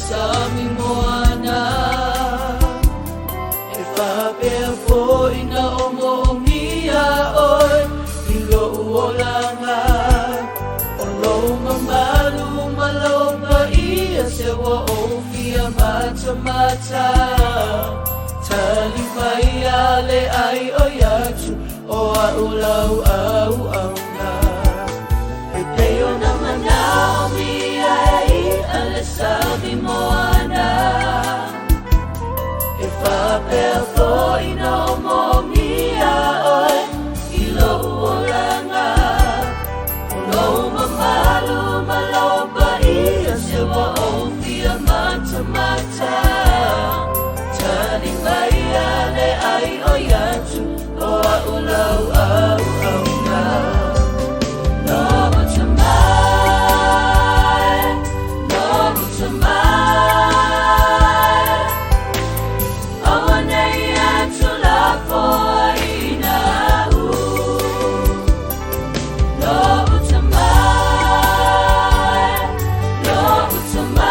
Sami moana e whapea po ina omo mia oi i lo uolanga o lo mamalu maloma ia se wa o fia mata mata tali mai ale ai o yatu o a ulau au au na e peo na mana o mia e ale sabi moana e whapea fo ina o mo mia oi i lo uolanga o lo mamalu malopa ia se wa o fia mata mata tani mai ale ai o yatu o a ulau au au na Somebody